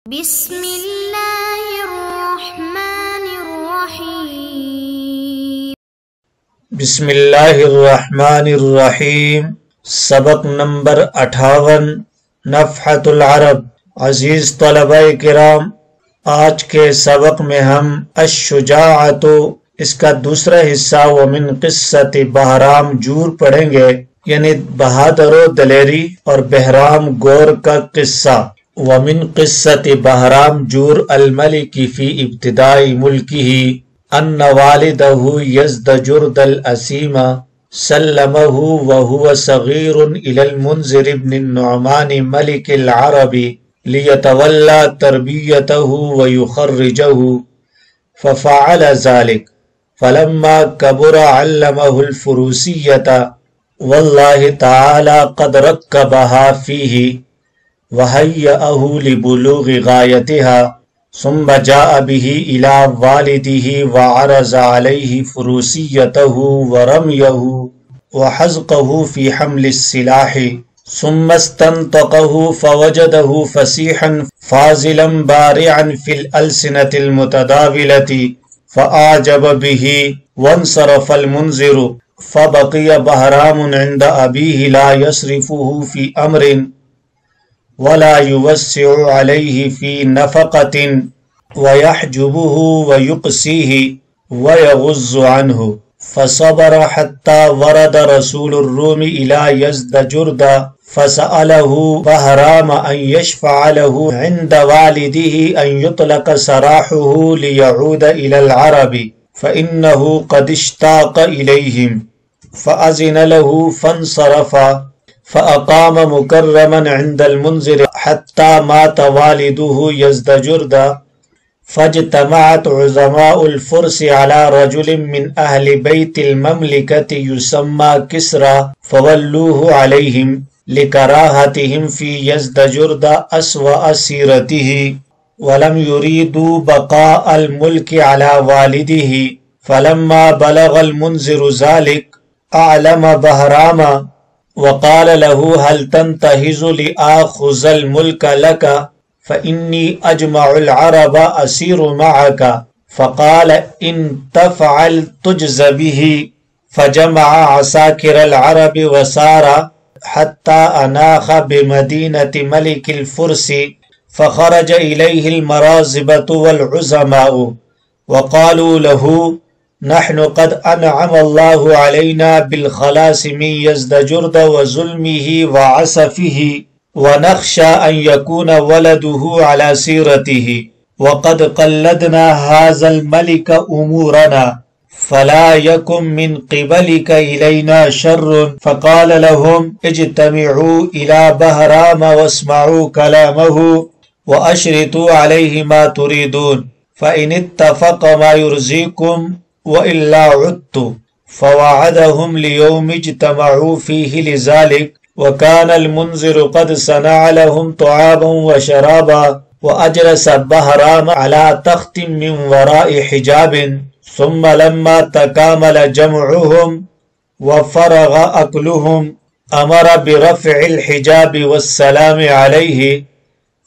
بسم اللہ الرحمن الرحیم بسم اللہ الرحمن الرحیم سبق نمبر 58 نفحۃ العرب۔ عزیز طلبہ کرام، آج کے سبق میں ہم الشجاعۃ اس کا دوسرا حصہ ومن قصۃ بہرام جور پڑھیں گے، یعنی بہادر و دلیری اور بہرام گور کا قصہ۔ ومن قصۃ بہرام جور الملک فی ابتداء ملکہ ان والدہ یزدجرد الاسیم سلمہ وہو صغیر الی المنذر بن النعمان ملک العرب لیتولی تربیتہ ویخرجہ ففعل ذلك فلما کبر علمہ الفروسیۃ واللہ تعالی قد رکبہا فیہ وہیأہ لبلوغ غایتها ثم جاء به الى والده وعرض عليه فروسیته ورميه وحزقه في حمل السلاح ثم استنطقه فوجده فصيحا فاضلا بارعا في الألسنة المتداولة فأعجب به وانصرف المنذر فبقي بهرام عند أبيه لا يصرفه في أمر ولا يوسع عليه في نفقة ويحجبه ويقسيه ويغض عنه فصبر حتى ورد رسول الروم إلى يزدجرد فسأله بهرام أن يشفع له عند والده أن يطلق سراحه ليعود إلى العرب فإنه قد اشتاق إليهم فأذن له فانصرف فأقام مكرما عند المنذر حتى مات والده يزدجرد فاجتمعت عظماء الفرس على رجل من أهل بيت المملكة يسمى كسرى فولوه عليهم لكراهتهم في يزدجرد أسوأ سيرته ولم يريدوا بقاء الملك على والده فلما بلغ المنذر ذلك أعلم بهرام وقال له هل تنتهز لآخذ الملك لك فإني أجمع العرب أسير معك فقال إن تفعل تجز به فجمع عساكر العرب وسار حتى أناخ بمدينة ملك الفرس فخرج إليه المرازبة والعزماء وقالوا له نحن قد أنعم الله علينا بالخلاص من يزدجرد وظلمه وعسفه ونخشى أن يكون ولده على سيرته وقد قلدنا هذا الملك أمورنا فلا يكن من قبلك إلينا شر فقال لهم اجتمعوا إلى بهرام واسمعوا كلامه وأشرطوا عليه ما تريدون فإن اتفق ما يرزيكم وإلا عدت فوعدهم ليوم اجتمعوا فيه لذلك وكان المنذر قد صنع لهم طعاما وشرابا وأجلس بهرام على تخت من وراء حجاب ثم لما تكامل جمعهم وفرغ أكلهم أمر برفع الحجاب والسلام عليه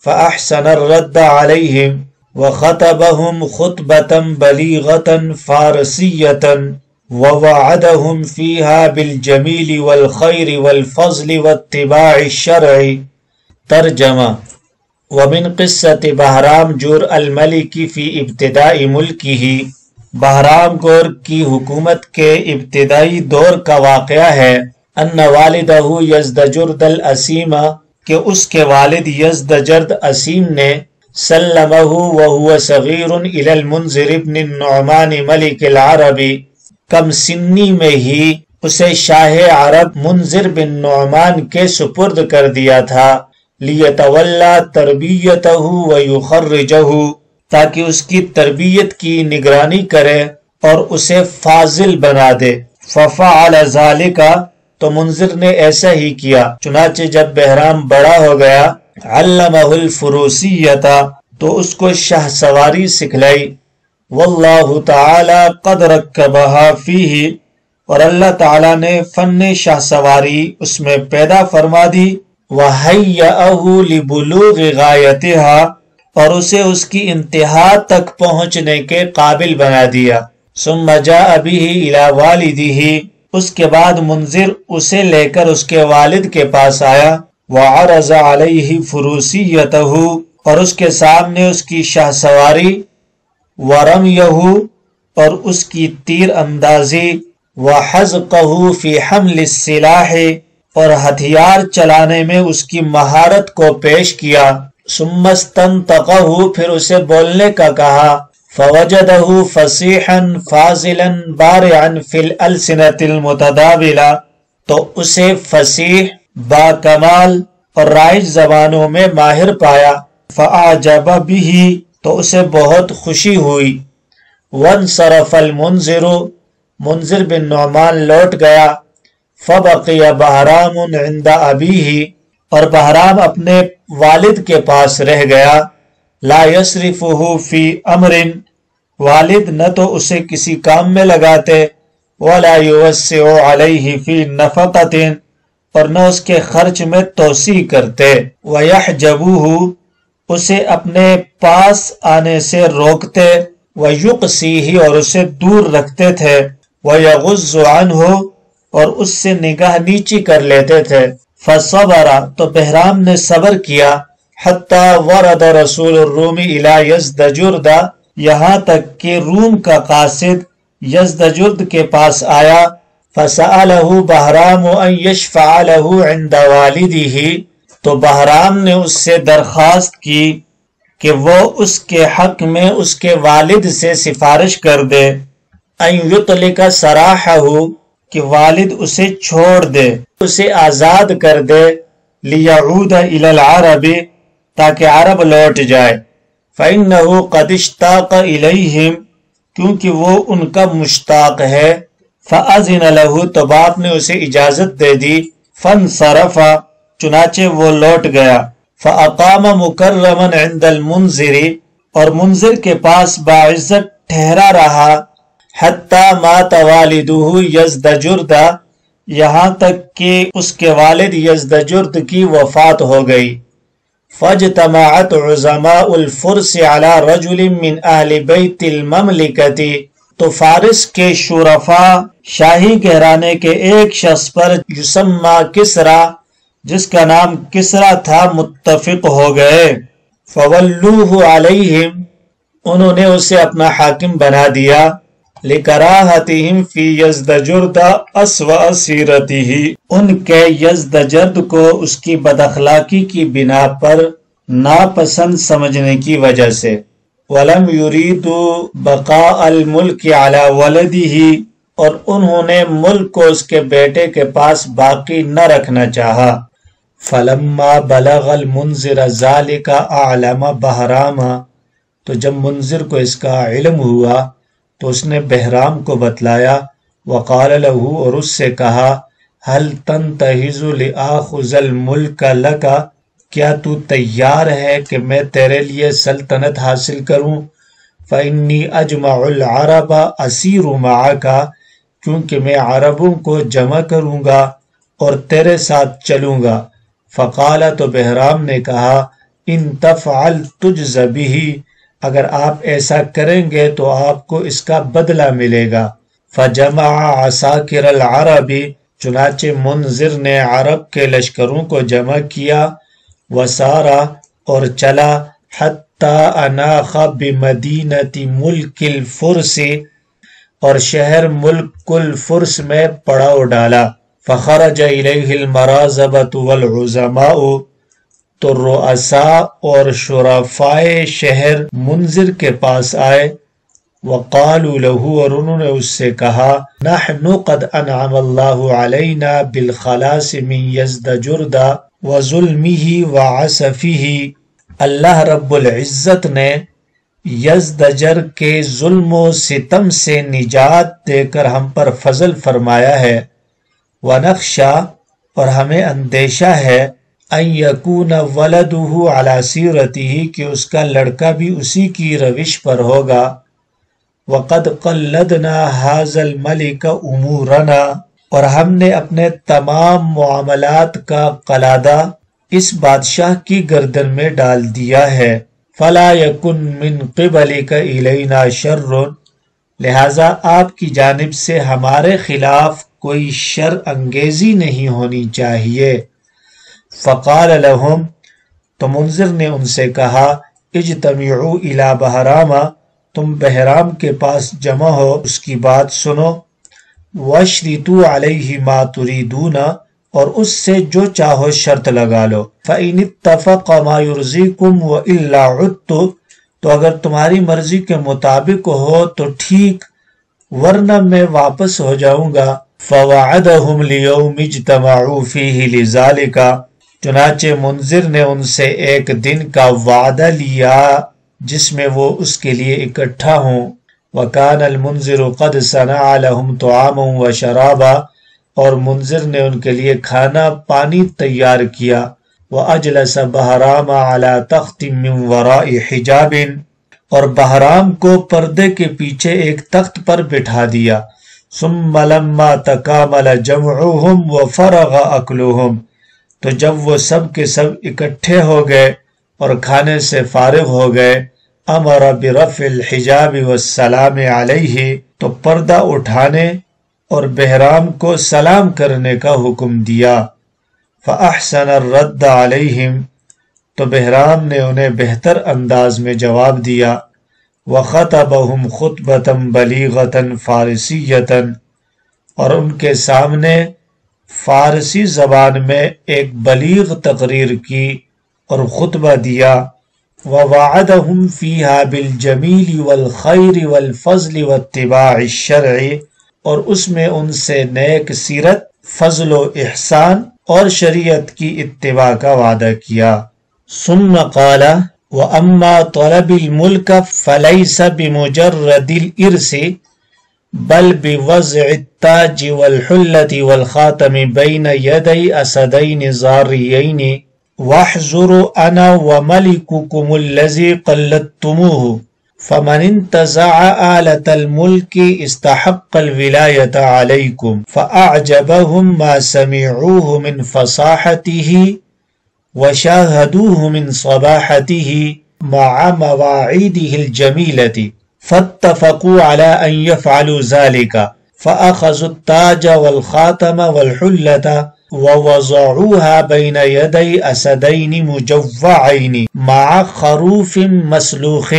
فأحسن الرد عليهم وخطبهم خطبة بليغة فارسية ووعدهم فيها بالجميل والخير والفضل واتباع الشرع۔ ترجمہ: ومن قصة بہرام جور الملک فی ابتداء ملکہ، بہرام گور کی حکومت کے ابتدائی دور کا واقعہ ہے۔ ان والدہ یزدجرد الاسیم، کہ اس کے والد یزدجرد اسیم نے سلمہ وہو صغیر الی المنذر بن النعمان ملک العرب، کم سنی میں ہی اسے شاہ عرب منذر بن نعمان کے سپرد کر دیا تھا، لیتولی تربیتہ ویخرجہ، تاکہ اس کی تربیت کی نگرانی کرے اور اسے فاضل بنا دے۔ ففعل ذالک، تو منذر نے ایسا ہی کیا۔ چنانچہ جب بہرام بڑا ہو گیا، علمہ الفروسیۃ، تو اس کو شاہ سواری سکھلائی۔ واللہ تعالی قد رکبہا فیہ، اور اللہ تعالی نے فن شاہ سواری اس میں پیدا فرما دی۔ وہیأہ لبلوغ غایتہا، اور اسے اس کی انتہا تک پہنچنے کے قابل بنا دیا۔ ثم جاء به الى والده، اس کے بعد منذر اسے لے کر اس کے والد کے پاس آیا۔ وعرض علیہ فروسیتہ، اور اس کے سامنے اس کی شاہ سواری، ورمیہ، اور اس کی تیر اندازی، وحذقہ فی حمل السلاح، اور ہتھیار چلانے میں اس کی مہارت کو پیش کیا۔ ثم استنطقہ، پھر اسے بولنے کا کہا۔ فوجدہ فصیحا فاضلا بارعا فی الالسنۃ المتداولہ، تو اسے فصیح، با کمال اور رائج زبانوں میں ماہر پایا۔ فاعجب به، تو اسے بہت خوشی ہوئی۔ وانصرف المنذر، منذر بن نعمان لوٹ گیا۔ فبقی بہرام عند ابیہ، اور بہرام اپنے والد کے پاس رہ گیا۔ لا یصرفہ فی امر، والد نہ تو اسے کسی کام میں لگاتے، ولا یوسع علیہ فی نفقۃ، اور نہ اس کے خرچ میں توسیع کرتے۔ ویحجبوہ، اسے اپنے پاس آنے سے روکتے۔ ویقصیہ، اور اسے دور رکھتے تھے۔ ویغض عنہ، اور اس سے نگاہ نیچی کر لیتے تھے۔ فصبر، تو بہرام نے صبر کیا۔ حتی ورد رسول الروم الی یزدجرد، یہاں تک کہ روم کا قاصد یزدجرد کے پاس آیا۔ فسألہ بہرام ان یشفع لہ عند والدہ، تو بہرام نے اس سے درخواست کی کہ وہ اس کے حق میں اس کے والد سے سفارش کر دے۔ ان یطلق سراحہ، کہ والد اسے چھوڑ دے، اسے آزاد کر دے۔ لیعود الی العرب، تاکہ عرب لوٹ جائے۔ فإنہ قد اشتاق الیہم، کیونکہ وہ ان کا مشتاق ہے۔ فأذن لہ، تو باپ نے اسے اجازت دے دی۔ فانصرف، چنانچہ وہ لوٹ گیا۔ فأقام مکرما عند المنذر، اور منذر کے پاس باعزت ٹھہرا رہا۔ حتی مات والدہ یزدجرد، یہاں تک کہ اس کے والد یزدجرد کی وفات ہو گئی۔ فاجتمعت عظماء الفرس علی رجل من اہل بیت المملکۃ، تو فارس کے شرفاء شاہی گھرانے کے ایک شخص پر یسمى کسریٰ، جس کا نام کسریٰ تھا، متفق ہو گئے۔ فولوہ علیہم، انہوں نے اسے اپنا حاکم بنا دیا۔ لکراہتہم فی یزدجرد اسوأ سیرتہ، ان کے یزدجرد کو اس کی بد اخلاقی کی بنا پر ناپسند سمجھنے کی وجہ سے۔ ولم یریدوا بقاء الملک علی ولدہ، اور انہوں نے ملک کو اس کے بیٹے کے پاس باقی نہ رکھنا چاہا۔ فلما بلغ المنذر ذلک اعلم بہرام، تو جب منذر کو اس کا علم ہوا تو اس نے بہرام کو بتلایا۔ وقال له، اور اس سے کہا، هل تنتهز لآخذ الملک لک، کیا تو تیار ہے کہ میں تیرے لیے سلطنت حاصل کروں؟ فإنی اجمع العرب اسیر معک، کیونکہ میں عربوں کو جمع کروں گا اور تیرے ساتھ چلوں گا۔ فقال، تو بہرام نے کہا، ان تفعل تجز بہ، اگر آپ ایسا کریں گے تو آپ کو اس کا بدلہ ملے گا۔ فجمع عساکر العرب، چنانچہ منذر نے عرب کے لشکروں کو جمع کیا۔ وسارا، اور چلا، حتی اناخ بمدینۃ ملک الفرس، اور شہر ملک الفرس میں پڑاؤ ڈالا۔ فخرج الیہ المرازبۃ والعظماء، تو رؤساء اور شرفائے شہر منذر کے پاس آئے۔ وقالوا له، اور انہوں نے اس سے کہا، نحن قد انعم اللہ علینا بالخلاص من یزدجرد وظلمہ وعسفہ، اللہ رب العزت نے یزدجر کے ظلم و ستم سے نجات دے کر ہم پر فضل فرمایا ہے۔ ونخشا، اور ہمیں اندیشہ ہے، ان یکون ولدہ علی سیرتہ، کہ اس کا لڑکا بھی اسی کی روش پر ہوگا۔ وقد قلدنا ھذا الملک امورنا، اور ہم نے اپنے تمام معاملات کا قلادہ اس بادشاہ کی گردن میں ڈال دیا ہے۔ فلا یکن من قبلک الینا شر، لہذا آپ کی جانب سے ہمارے خلاف کوئی شر انگیزی نہیں ہونی چاہیے۔ فقال لهم، تو منذر نے ان سے کہا، اجتمعوا الی بہرام، تم بہرام کے پاس جمع ہو، اس کی بات سنو، واشرطوا علیہ ما تریدون، اور اس سے جو چاہو شرط لگا لو، فإن اتفق ما یرضیکم وإلا عدت، تو اگر تمہاری مرضی کے مطابق ہو تو ٹھیک، ورنہ میں واپس ہو جاؤں گا۔ فوعدہم لیوم اجتمعوا فیہ لذالک، چنانچہ منذر نے ان سے ایک دن کا وعدہ لیا جس میں وہ اس کے لیے اکٹھا ہوں۔ وَكَانَ الْمُنذِرُ قَدْ صَنَعَ لَهُمْ طَعَامًا وَشَرَابًا، اور منذر نے ان کے لیے کھانا پانی تیار کیا۔ وَأَجْلَسَ بَهْرَامَ عَلَى تَخْتٍ مِّن وَرَاءِ حِجَابٍ، اور بہرام کو پردے کے پیچھے ایک تخت پر بٹھا دیا۔ ثُمَّ لَمَّا تَكَامَلَ جَمْعُهُمْ وَفَرَغَ أَكْلُهُمْ، تو جب وہ سب کے سب اکٹھے ہو گئے اور کھانے سے فارغ ہو گئے، امر برفع الحجاب والسلام علیہ، تو پردہ اٹھانے اور بہرام کو سلام کرنے کا حکم دیا۔ فاحسن الرد علیہم، تو بہرام نے انہیں بہتر انداز میں جواب دیا۔ وخطبہم خطبۃ بلیغۃ فارسیۃ، اور ان کے سامنے فارسی زبان میں ایک بلیغ تقریر کی اور خطبہ دیا۔ ووعدہم فیہا بالجمیل والخیر والفضل واتباع الشرع، اور اس میں ان سے نیک سیرت، فضل و احسان اور شریعت کی اتباع کا وعدہ کیا۔ ثم قال وَأَمَّا طَلَبِ الْمُلْكَ فَلَيْسَ بِمُجَرَّدِ الْإِرْثِ بل بوضع التاج والحلة والخاتم بين يدي أسدين زاريين واحذروا أنا وملككم الذي قلدتموه فمن انتزع آلة الملك استحق الولاية عليكم فأعجبهم ما سمعوه من فصاحته وشاهدوه من صباحته مع مواعيده الجميلة فاتفقوا على أن يفعلوا ذلك فأخذوا التاج والخاتم والحلة ووضعوها بين يدي أسدين مجوعين مع خروف مسلوخ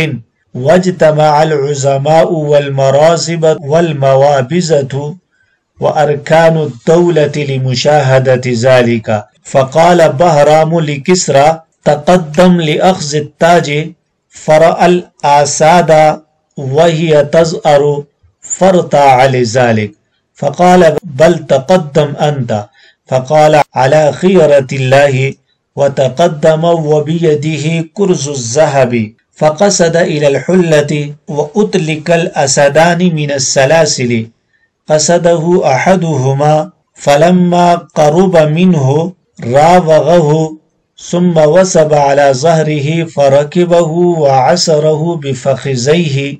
واجتمع العظماء والمرازب والموابزة وأركان الدولة لمشاهدة ذلك فقال بهرام لكسرى تقدم لأخذ التاج فرأى الآساد وهي تزأر فرطع لذلك فقال بل تقدم أنت فقال على خيرة الله وتقدم وبيده كرز الذهب فقصد إلى الحلة وأطلق الأسدان من السلاسل قصده أحدهما فلما قرب منه راوغه ثم وثب على ظهره فركبه وعسره بفخذيه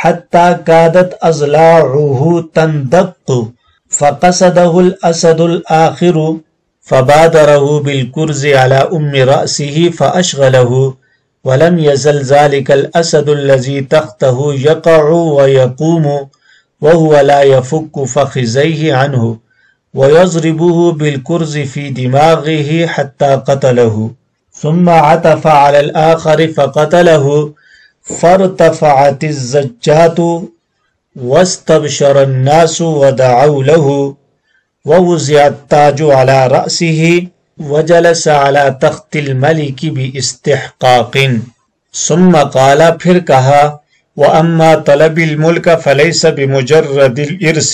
حتى كادت أضلاعه تندق فقصده الأسد الآخر فبادره بالكرز على رأسه فأشغله ولم يزل ذلك الأسد الذي تحته يقع ويقوم وهو لا يفك فخذيه عنه ويضربه بالكرز في دماغه حتى قتله ثم عطف على الآخر فقتله فارتفعت الزجات واستبشر الناس ودعوا له ووزع التاج على رأسه وجلس على تخت الملك باستحقاق ثم قال پھر کہا وَأَمَّا طَلَبِ الْمُلْكَ فَلَيْسَ بِمُجَرَّدِ الْإِرْثِ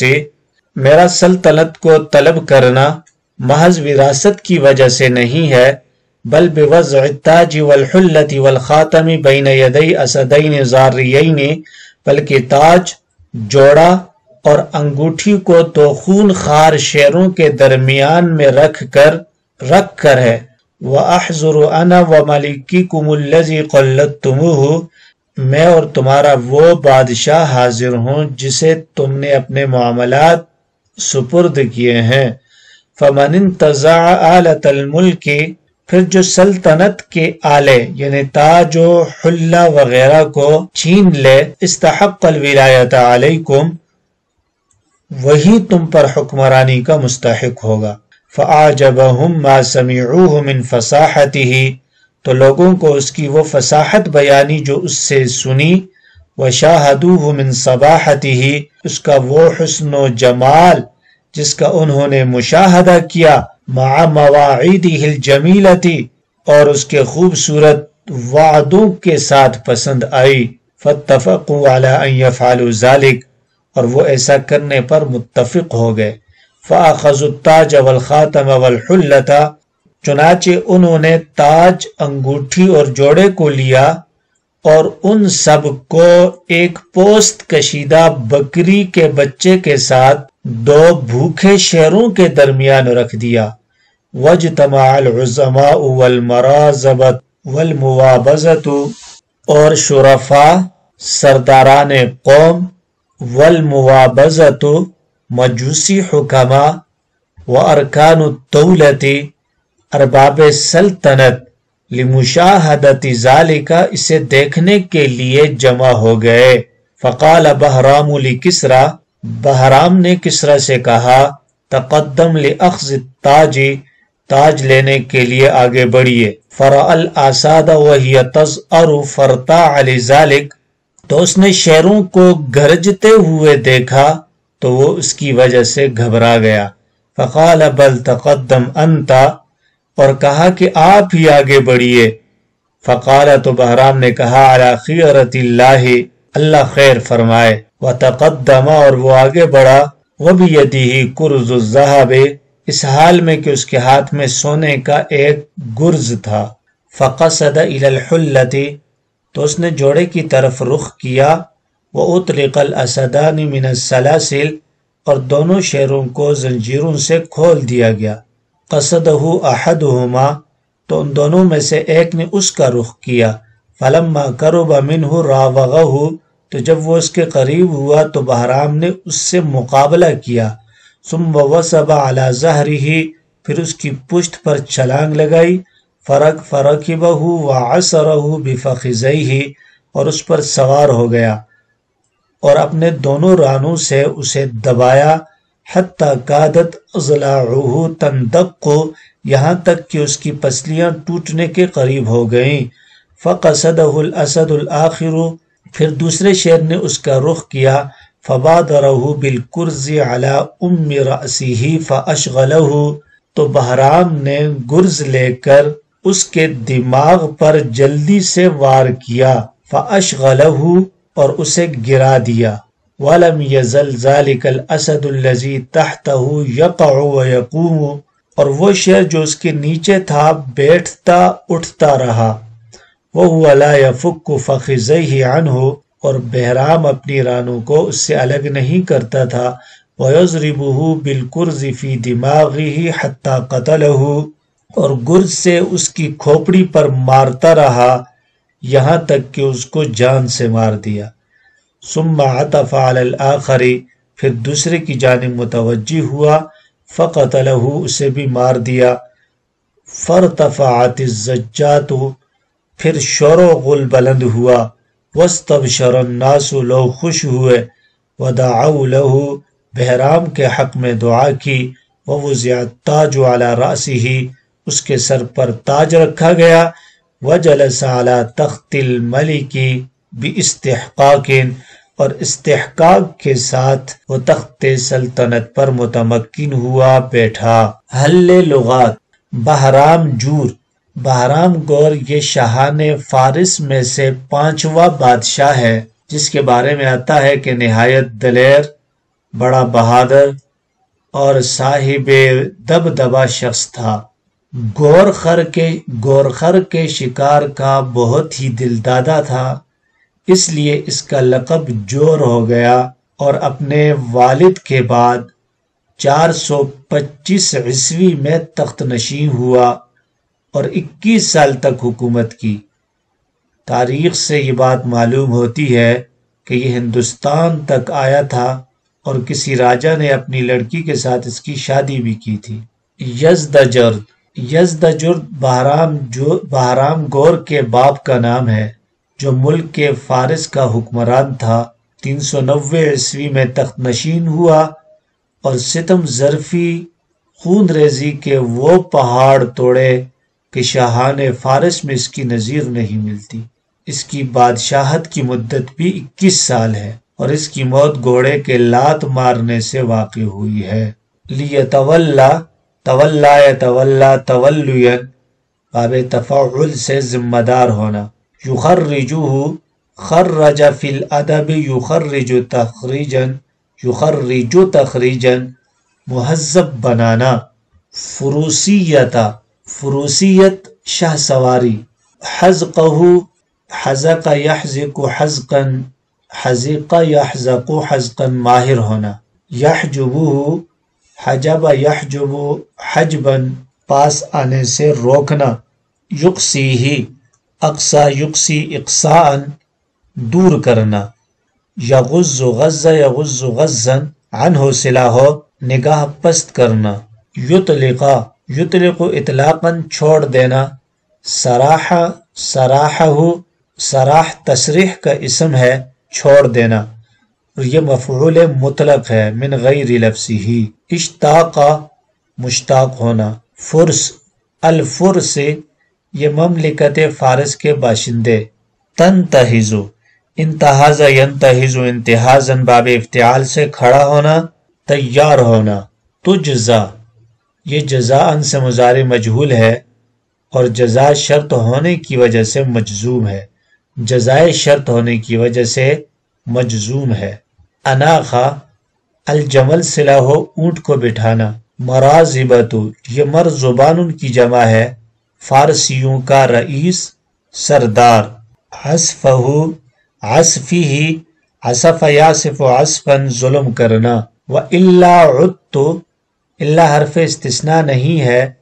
میرا سلطنت کو طلب کرنا محض وراثت کی وجہ سے نہیں ہے بل بوضع التاج والحلة والخاتم بین یدی اسدین زاریین بلکہ تاج، جوڑا اور انگوٹھی کو دو خون خار شیروں کے درمیان میں رکھ کر ہے۔ وَأَحْذُرُ أَنَا وَمَلِكِكُمُ الَّذِي قَلَّدتُّمُوهُ میں اور تمہارا وہ بادشاہ حاضر ہوں جسے تم نے اپنے معاملات سپرد کیے ہیں۔ فَمَنِ انْتَزَعَ آلَةَ الْمُلْكِ پھر جو سلطنت کے آلے یعنی تاج و حلہ وغیرہ کو چھین لے، استحق الولایت علیکم، وہی تم پر حکمرانی کا مستحق ہوگا۔ فَأَعْجَبَهُمْ مَا سَمِعُوهُ مِنْ فَصَاحَتِهِ، تو لوگوں کو اس کی وہ فصاحت بیانی جو اس سے سنی، وَشَاهَدُوهُ مِنْ صَبَاحَتِهِ، اس کا وہ حسن و جمال جس کا انہوں نے مشاہدہ کیا، مع مواعیدہ الجمیلۃ، اور اس کے خوبصورت وعدوں کے ساتھ پسند آئی، فاتفقوا علی ان یفعلوا ذلک، اور وہ ایسا کرنے پر متفق ہو گئے۔ فاخذوا التاج والخاتم والحلۃ، چنانچہ انہوں نے تاج، انگوٹھی اور جوڑے کو لیا اور ان سب کو ایک پوست کشیدہ بکری کے بچے کے ساتھ 2 بھوکے شیروں کے درمیان رکھ دیا۔ واجتمع العظماء والمرازبۃ والموابزۃ، اور شرفاء سرداران قوم، والموابزۃ مجوسی حکما، وارکان الدولۃ ارباب سلطنت، لمشاہدت ذالک، اسے دیکھنے کے لیے جمع ہو گئے۔ فقال بہرام لکسریٰ، بہرام نے کسریٰ سے کہا، تقدم لأخذ التاج، تاج لینے کے لیے آگے بڑھیے۔ فرأى الآساد وہی تزأر فرتاع لذلک، تو اس نے شیروں کو گرجتے ہوئے دیکھا تو وہ اس کی وجہ سے گھبرا گیا۔ فقال بل تقدم انت، اور کہا کہ آپ ہی آگے بڑھیے۔ فقال، تو بہرام نے کہا، علی خیرۃ اللہ، اللہ خیر فرمائے۔ وتقدم، اور وہ آگے بڑھا، وبیدہ کرز الذہب، اس حال میں کہ اس کے ہاتھ میں سونے کا ایک گرز تھا۔ فقصد الی الحلۃ، تو اس نے جوڑے کی طرف رخ کیا۔ وَأُطْلِقَ الْأَسَدَانِ مِنَ السَّلَاسِلِ، اور دونوں شیروں کو زنجیروں سے کھول دیا گیا۔ قصدہ احدہما، تو ان دونوں میں سے ایک نے اس کا رخ کیا۔ فلما قرب منہ راوغہ، تو جب وہ اس کے قریب ہوا تو بہرام نے اس سے مقابلہ کیا۔ ثم وثب علی ظہرہ، پھر اس کی پشت پر چھلانگ لگائی۔ فرکبہ وعصرہ بفخذیہ، اور اس پر سوار ہو گیا اور اپنے دونوں رانوں سے اسے دبایا۔ حتی کادت اضلاعہ تندق، یہاں تک کہ اس کی پسلیاں ٹوٹنے کے قریب ہو گئیں۔ فقصدہ الاسد الآخر، پھر دوسرے شیر نے اس کا رخ کیا۔ فبادرہ بالکرز علی ام رأسہ فاشغلہ، تو بہرام نے گرز لے کر اس کے دماغ پر جلدی سے وار کیا۔ فاشغلہ، اور اسے گرا دیا۔ وَلَمْ يَزَلْ ذَلِكَ الْأَسَدُ الَّذِي تَحْتَهُ يَقَعُ وَيَقُومُ، اور وہ شیر جو اس کے نیچے تھا بیٹھتا اٹھتا رہا۔ وَهُوَ لَا يَفُكُّ فَخِذَيْهِ عَنْهُ، اور بہرام اپنی رانوں کو اس سے الگ نہیں کرتا تھا۔ وَيَضْرِبُهُ بِالْكُرْزِ فِي دِمَاغِهِ حَتَّى قَتَلَهُ، اور گرز سے اس کی کھوپڑی پر مارتا رہا یہاں تک کہ اس کو جان سے مار دیا۔ ثم عطف علی الآخر، پھر دوسرے کی جانب متوجہ ہوا۔ فقتلہ، اسے بھی مار دیا۔ فارتفعت الزجات، پھر شور و غل بلند ہوا۔ واستبشر الناس، لوگ خوش ہوئے۔ ودعوا لہ، بہرام کے حق میں دعا کی۔ ووضع التاج علی رأسہ، اس کے سر پر تاج رکھا گیا۔ وجلس علی تخت الملک باستحقاق، اور استحقاق کے ساتھ وہ تخت سلطنت پر متمکن ہوا بیٹھا۔ حل لغات، بہرام جور، بہرام گور یہ شاہان فارس میں سے 5واں بادشاہ ہے، جس کے بارے میں آتا ہے کہ نہایت دلیر، بڑا بہادر اور صاحب دبدبہ شخص تھا۔ گورخر کے شکار کا بہت ہی دلدادہ تھا، اس لیے اس کا لقب جور ہو گیا، اور اپنے والد کے بعد 425 عیسوی میں تخت نشین ہوا اور 21 سال تک حکومت کی۔ تاریخ سے یہ بات معلوم ہوتی ہے کہ یہ ہندوستان تک آیا تھا اور کسی راجا نے اپنی لڑکی کے ساتھ اس کی شادی بھی کی تھی۔ یزدجرد یزدجرد بہرام گور کے باپ کا نام ہے جو ملک کے فارس کا حکمران تھا۔ 390 عیسوی میں تخت نشین ہوا اور ستم ظرفی خون ریزی کے وہ پہاڑ توڑے کہ شاہان فارس میں اس کی نظیر نہیں ملتی۔ اس کی بادشاہت کی مدت بھی 21 سال ہے اور اس کی موت گھوڑے کے لات مارنے سے واقع ہوئی ہے۔ لیتولا تولا یتولا تولیا باب تفعل سے ذمہ دار ہونا۔ یخرجہ خرج فی الادب یخرج تخریجا یخرج تخریجا مہذب بنانا۔ فروسیتا فروسیت شاہ سواری۔ حزقہ حزق یحزق حزقا حزق یحزق حزقا ماہر ہونا۔ یحجبہ حجب یحجب حجبا پاس آنے سے روکنا۔ یقصیہ اقصا یقصی اقصاء دور کرنا۔ یغض غض یغض غضا عنہ صلہ ہو نگاہ پست کرنا۔ یطلقا یطلق اطلاقا چھوڑ دینا۔ سراح سراحہ سراح تصریح کا اسم ہے چھوڑ دینا اور یہ مفعول مطلق ہے من غیر لفظہ۔ اشتاقا مشتاق ہونا۔ فرس الفرس یہ مملکت فارس کے باشندے۔ تنتہز انتہاز ینتہز انتہازا باب افتعال سے کھڑا ہونا تیار ہونا۔ تجزا یہ جزاء سے مضارع مجہول ہے اور جزا شرط ہونے کی وجہ سے مجزوم ہے، جزائے شرط ہونے کی وجہ سے مجزوم ہے۔ اناخا الجمل صلہ ہو اونٹ کو بٹھانا۔ مراذبت یہ مرزبان کی جمع ہے فارسیوں کا رئیس سردار۔ عصفہ عصفی عصف یاسف عصفا ظلم کرنا۔ وَإِلَّا عُدْتُ اللہ حرف استثناء نہیں ہے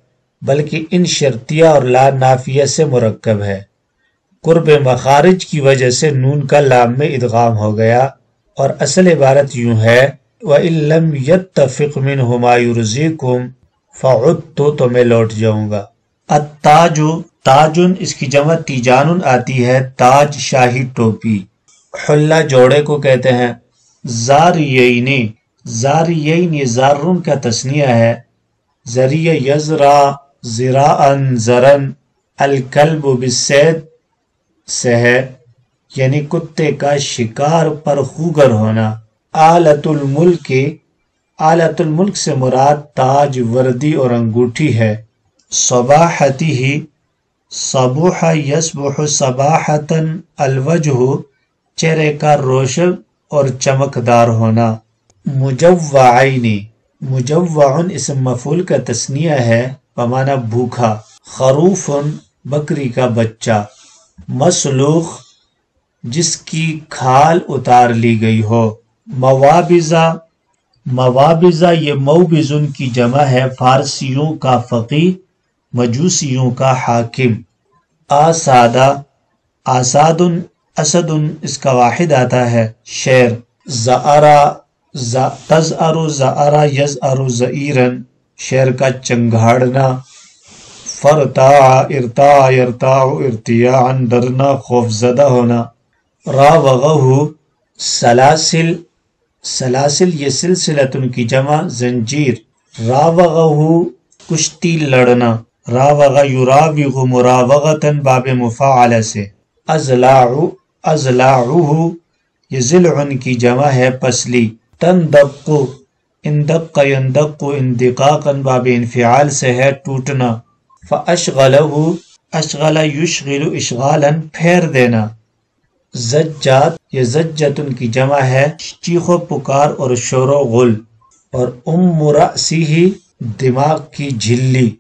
بلکہ ان شرطیہ اور لا نافیہ سے مرکب ہے۔ قرب مخارج کی وجہ سے نون کا لام میں ادغام ہو گیا اور اصل عبارت یوں ہے وَإِن لَمْ يَتَّفِقْ مِنْهُ مَا يُرْزِيكُمْ فَعُدْتُ تو میں لوٹ جاؤں گا۔ التاج تاجن اس کی جمع تیجان آتی ہے، تاج شاہی ٹوپی۔ حلہ جوڑے کو کہتے ہیں۔ زاریینی زاریین یہ زارن کا تثنیہ ہے۔ ذریع یزرا زراعن زرن۔ الکلب بالصید سے ہے یعنی کتے کا شکار پر خوگر ہونا۔ آلت الملک آلت الملک سے مراد تاج وردی اور انگوٹھی ہے۔ صباحتی ہی صبوح یصبح صباحتا الوجہ چہرے کا روشن اور چمکدار ہونا۔ مجوعین مجوعن اسم مفعول کا تثنیہ ہے بمعنی بھوکا۔ خروف بکری کا بچہ۔ مسلوخ جس کی کھال اتار لی گئی ہو۔ موابزہ موابزہ یہ موبزن کی جمع ہے فارسیوں کا فقیہ مجوسیوں کا حاکم۔ آسادہ آساد اسد اس کا واحد آتا ہے شیر۔ زعرا تزعر زعرا یزعر زعیرن شیر کا چنگھاڑنا۔ فرتاع ارتاع یرتاع ارتیاعا ڈرنا خوف زدہ ہونا۔ راوغہ سلاسل سلاسل یہ سلسلتن کی جمع زنجیر۔ راوغہ کشتی لڑنا۔ راوغ یراوغ مراوغتا باب مفاعلہ سے۔ ازلاع ازلاعہ یہ ضلع کی جمع ہے پسلی۔ تندق اندق یندق اندقاقا باب انفعال سے ہے ٹوٹنا۔ فاشغلہ اشغل یشغل اشغالا پھیر دینا۔ زجات یہ زجتن کی جمع ہے چیخ و پکار اور شور و غل۔ اور رأسہ دماغ کی جھلی۔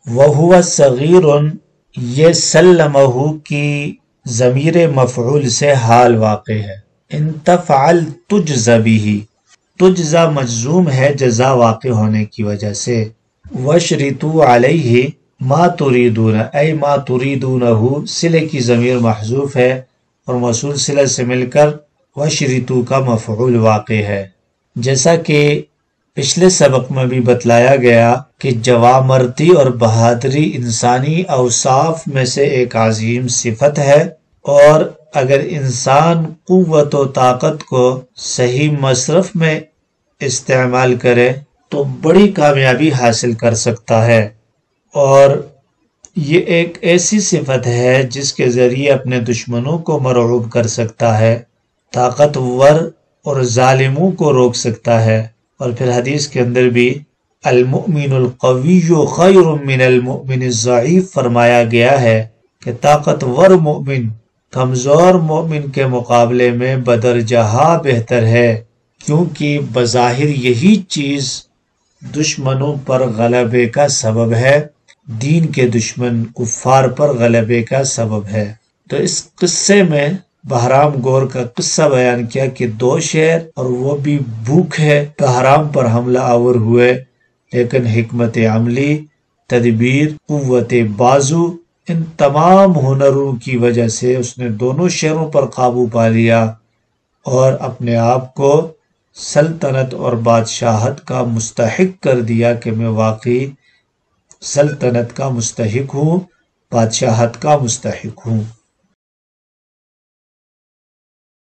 وہو صغیر یہ سلمہ کی ضمیر مفعول سے حال واقع ہے۔ ان تفعل تجز بہ تجزا مجزوم ہے جزا واقع ہونے کی وجہ سے۔ وشرطو علیہ ما تریدون ای ما تریدونہ صلے کی ضمیر محذوف ہے اور موصول صلہ سے مل کر وشرطو کا مفعول واقع ہے۔ جیسا کہ پچھلے سبق میں بھی بتلایا گیا کہ جوامردی اور بہادری انسانی اوصاف میں سے ایک عظیم صفت ہے، اور اگر انسان قوت و طاقت کو صحیح مصرف میں استعمال کرے تو بڑی کامیابی حاصل کر سکتا ہے، اور یہ ایک ایسی صفت ہے جس کے ذریعے اپنے دشمنوں کو مرعوب کر سکتا ہے، طاقتور اور ظالموں کو روک سکتا ہے۔ اور پھر حدیث کے اندر بھی المؤمن القوی خیر من المؤمن الضعیف فرمایا گیا ہے کہ طاقتور مومن کمزور مومن کے مقابلے میں بدرجہ بہتر ہے، کیونکہ بظاہر یہی چیز دشمنوں پر غلبے کا سبب ہے، دین کے دشمن کفار پر غلبے کا سبب ہے۔ تو اس قصے میں بہرام گور کا قصہ بیان کیا کہ 2 شیر اور وہ بھی بھوکے بہرام پر حملہ آور ہوئے، لیکن حکمت عملی، تدبیر، قوت بازو، ان تمام ہنروں کی وجہ سے اس نے دونوں شیروں پر قابو پا لیا اور اپنے آپ کو سلطنت اور بادشاہت کا مستحق کر دیا کہ میں واقعی سلطنت کا مستحق ہوں، بادشاہت کا مستحق ہوں۔